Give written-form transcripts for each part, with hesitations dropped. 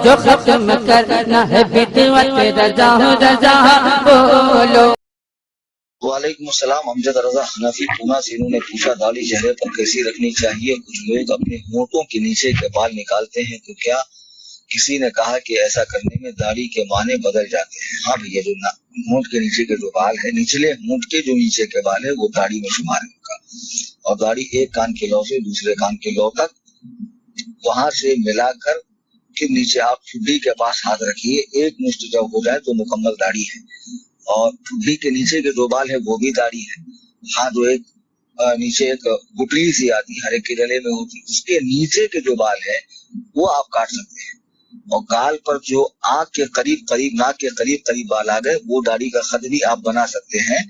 جو ختم کرنا ہے بدعت رضا رضا بولو۔ وعلیکم السلام، امجد رضا حنفی پونا سے انہوں نے پوچھا داڑھی چہرے پر کیسی رکھنی چاہیے؟ کچھ لوگ اپنے ہونٹوں کے نیچے کے بال نکالتے ہیں، تو کیا کسی نے کہا کہ ایسا کرنے میں داڑھی کے معنی بدل جاتے ہیں؟ ہاں بھیا، جو ہونٹ کے نیچے کے جو بال ہے، نچلے ہونٹ کے جو نیچے کے بال ہے وہ داڑھی میں شمار ہے ان کا، اور داڑھی ایک کان کے لو سے دوسرے کان کے لو تک، وہاں سے ملا کر کے نیچے آپ ٹھڈی کے پاس ہاتھ رکھیے، ایک مشت جب ہو جائے تو مکمل داڑھی ہے، اور ٹھڈی کے نیچے کے جو بال ہے وہ بھی داڑھی ہے۔ ہاں، جو ایک نیچے ایک گٹلی سی آتی ہے ہر ایک کے گلے میں ہوتی، اس کے نیچے کے جو بال ہے وہ آپ کاٹ سکتے ہیں، اور گال پر جو آنکھ کے قریب قریب، ناک کے قریب قریب بال آ گئے وہ داڑھی کا خط بھی آپ بنا سکتے ہیں،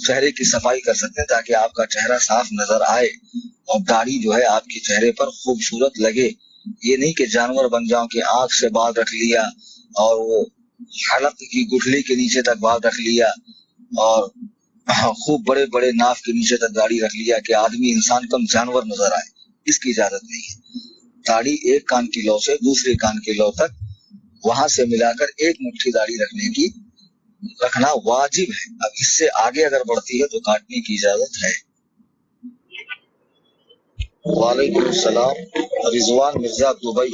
چہرے کی صفائی کر سکتے ہیں تاکہ آپ کا چہرہ صاف نظر آئے اور داڑھی جو ہے آپ کے چہرے پر خوبصورت لگے۔ یہ نہیں کہ جانور بن جاؤ کہ آنکھ سے بال رکھ لیا اور وہ حلق کی گٹھلی کے نیچے تک بال رکھ لیا اور خوب بڑے بڑے ناف کے نیچے تک داڑھی رکھ لیا کہ آدمی انسان کم جانور نظر آئے، اس کی اجازت نہیں ہے۔ داڑھی ایک کان کی لو سے دوسرے کان کی لو تک، وہاں سے ملا کر ایک مٹھی داڑھی رکھنا واجب ہے۔ اب اس سے آگے اگر بڑھتی ہے تو کاٹنے کی اجازت ہے۔ وعلیکم السلام، رضوان مرزا دبئی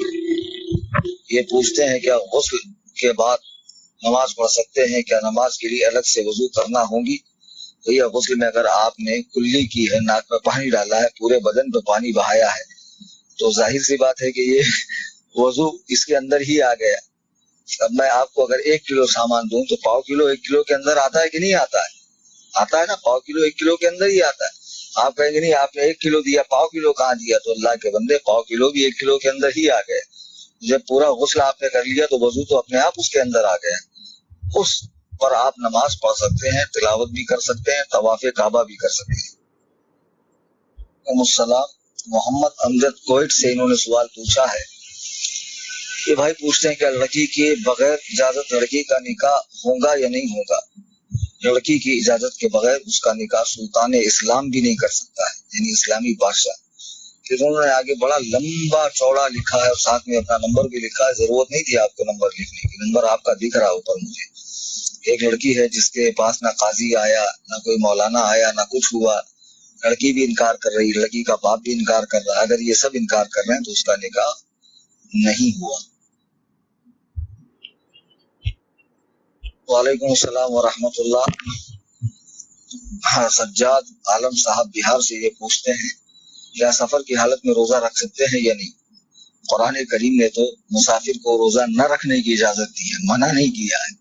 یہ پوچھتے ہیں کیا غسل کے بعد نماز پڑھ سکتے ہیں؟ کیا نماز کے لیے الگ سے وضو کرنا ہوگی؟ تو یہ غسل میں اگر آپ نے کلی کی ہے، ناک میں پانی ڈالا ہے، پورے بدن پہ پانی بہایا ہے، تو ظاہر سی بات ہے کہ یہ وضو اس کے اندر ہی آ گیا۔ اب میں آپ کو اگر 1 کلو سامان دوں تو پاؤ کلو 1 کلو کے اندر آتا ہے کہ نہیں آتا ہے؟ آتا ہے نا، پاؤ کلو 1 کلو کے اندر ہی آتا ہے۔ آپ کہیں گے نہیں آپ نے 1 کلو دیا، پاؤ کلو کہاں دیا؟ تو اللہ کے بندے، پاؤ کلو بھی 1 کلو کے اندر ہی آ گئے۔ جب پورا غسل آپ نے کر لیا تو وضو تو اپنے آپ اس کے اندر آ گیا، اس پر آپ نماز پڑھ سکتے ہیں، تلاوت بھی کر سکتے ہیں، طواف کعبہ بھی کر سکتے ہیں۔ السلام، محمد امجد کوئٹ سے انہوں نے سوال پوچھا ہے کہ بھائی پوچھتے ہیں کہ لڑکی کے بغیر اجازت لڑکی کا نکاح ہوگا یا نہیں ہوگا؟ لڑکی کی اجازت کے بغیر اس کا نکاح سلطان اسلام بھی نہیں کر سکتا ہے، یعنی اسلامی بادشاہ۔ پھر انہوں نے آگے بڑا لمبا چوڑا لکھا ہے اور ساتھ میں اپنا نمبر بھی لکھا ہے، ضرورت نہیں تھی آپ کو نمبر لکھنے کی، نمبر آپ کا دکھ رہا اوپر مجھے۔ ایک لڑکی ہے جس کے پاس نہ قاضی آیا، نہ کوئی مولانا آیا، نہ کچھ ہوا، لڑکی بھی انکار کر رہی، لڑکی کا باپ بھی انکار کر رہا ہے۔ اگر یہ سب انکار کر رہے ہیں تو اس کا نکاح نہیں ہوا۔ وعلیکم السلام ورحمۃ اللہ۔ سجاد عالم صاحب بہار سے یہ پوچھتے ہیں کیا سفر کی حالت میں روزہ رکھ سکتے ہیں یا نہیں؟ قرآن کریم نے تو مسافر کو روزہ نہ رکھنے کی اجازت دی ہے، منع نہیں کیا ہے،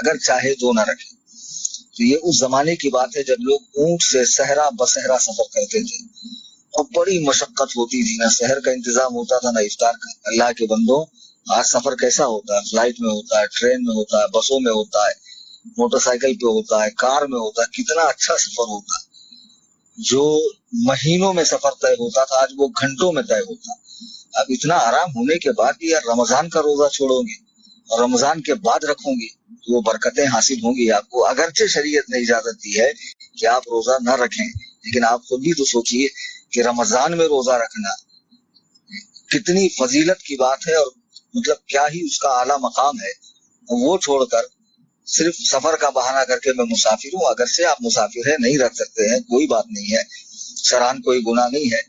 اگر چاہے تو نہ رکھے۔ تو یہ اس زمانے کی بات ہے جب لوگ اونٹ سے صحرا بصحرا سفر کرتے تھے اور بڑی مشقت ہوتی تھی، نہ شہر کا انتظام ہوتا تھا نہ افطار کا۔ اللہ کے بندوں، آج سفر کیسا ہوتا ہے؟ فلائٹ میں ہوتا ہے، ٹرین میں ہوتا ہے، بسوں میں ہوتا ہے، موٹر سائیکل پہ ہوتا ہے، کار میں ہوتا ہے، کتنا اچھا سفر ہوتا ہے۔ جو مہینوں میں سفر طے ہوتا تھا آج وہ گھنٹوں میں طے ہوتا۔ اب اتنا آرام ہونے کے بعد بھی یار رمضان کا روزہ چھوڑو گے اور رمضان کے بعد رکھوں گی تو وہ برکتیں حاصل ہوں گی آپ کو۔ اگرچہ شریعت نے اجازت دی ہے کہ آپ روزہ نہ رکھیں، لیکن آپ خود بھی تو سوچئے کہ رمضان میں روزہ رکھنا کتنی فضیلت کی بات ہے، اور مطلب کیا ہی اس کا اعلیٰ مقام ہے۔ وہ چھوڑ کر صرف سفر کا بہانہ کر کے میں مسافر ہوں، اگرچہ آپ مسافر ہیں، نہیں رکھ سکتے ہیں، کوئی بات نہیں ہے، شرعاً کوئی گناہ نہیں ہے،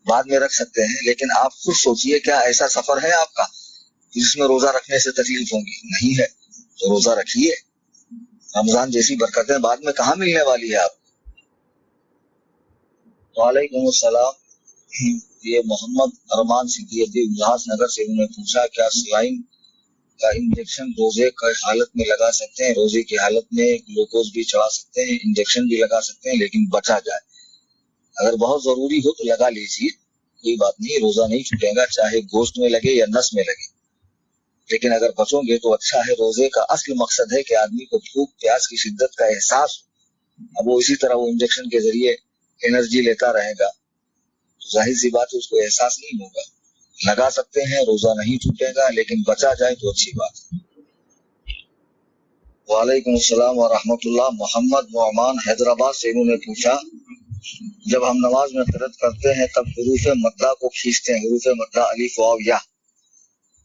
بعد میں رکھ سکتے ہیں، لیکن آپ خود سوچئے کیا ایسا سفر ہے آپ کا جس میں روزہ رکھنے سے تکلیف ہوں گی؟ نہیں ہے، تو روزہ رکھیے۔ رمضان جیسی برکتیں بعد میں کہاں ملنے والی ہے آپ کو۔ وعلیکم السلام، یہ محمد ارمان صدیقی اجلاس نگر سے انہوں نے پوچھا کیا سلائن کا انجیکشن روزے کی حالت میں لگا سکتے ہیں؟ روزے کی حالت میں گلوکوز بھی چڑھا سکتے ہیں، انجیکشن بھی لگا سکتے ہیں، لیکن بچا جائے، اگر بہت ضروری ہو تو لگا لیجیے، کوئی بات نہیں، روزہ نہیں چھوٹے گا، چاہے گوشت میں لگے یا نس میں لگے، لیکن اگر بچو گے تو اچھا ہے۔ روزے کا اصل مقصد ہے کہ آدمی کو بھوک پیاس کی شدت کا احساس ہو، اب وہ اسی طرح وہ انجیکشن کے ذریعے انرجی لیتا رہے گا تو ظاہر سی بات ہے اس کو احساس نہیں ہوگا۔ لگا سکتے ہیں، روزہ نہیں چھوٹے گا، لیکن بچا جائے تو اچھی بات ہے۔ وعلیکم السلام ورحمۃ اللہ، محمد نعمان حیدرآباد سے انہوں نے پوچھا جب ہم نماز میں قرأت کرتے ہیں تب حروف مدہ کو کھینچتے ہیں، حروف مدہ الف واو یا،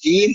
3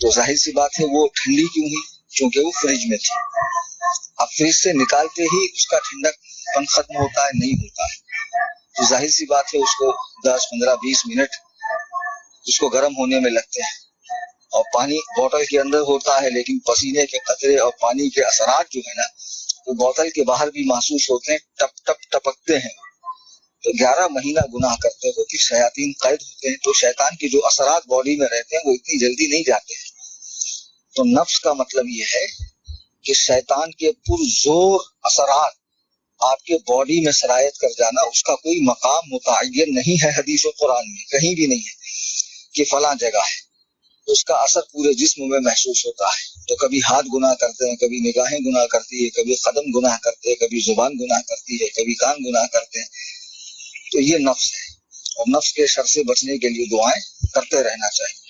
تو ظاہر سی بات ہے وہ ٹھنڈی کیوں ہوئی؟ کیونکہ وہ فریج میں تھی. اب فریج سے نکالتے ہی اس کا ٹھنڈک پن ختم ہوتا ہے؟ نہیں ہوتا ہے. تو ظاہر سی بات ہے اس کو 10 15 20 منٹ اس کو گرم ہونے میں لگتے ہیں. اور پانی بوتل کے اندر ہوتا ہے لیکن پسینے کے قطرے اور پانی کے اثرات جو ہے نا وہ بوتل کے باہر بھی محسوس ہوتے ہیں، ٹپ ٹپ ٹپکتے ہیں. تو 11 مہینہ گناہ کرتے ہو کہ شیاطین قید ہوتے ہیں، تو شیطان کے جو اثرات باڈی میں رہتے ہیں وہ اتنی جلدی نہیں جاتے ہیں. تو نفس کا مطلب یہ ہے کہ شیطان کے پرزور اثرات آپ کے باڈی میں سرایت کر جانا، اس کا کوئی مقام متعین نہیں ہے حدیث و قرآن میں، کہیں بھی نہیں ہے کہ فلاں جگہ ہے. اس کا اثر پورے جسم میں محسوس ہوتا ہے. تو کبھی ہاتھ گناہ کرتے ہیں، کبھی نگاہیں گناہ کرتی ہے، کبھی قدم گناہ کرتے ہیں، کبھی زبان گناہ کرتی ہے، کبھی کان گناہ کرتے ہیں. تو یہ نفس ہے، اور نفس کے شر سے بچنے کے لیے دعائیں کرتے رہنا چاہیے.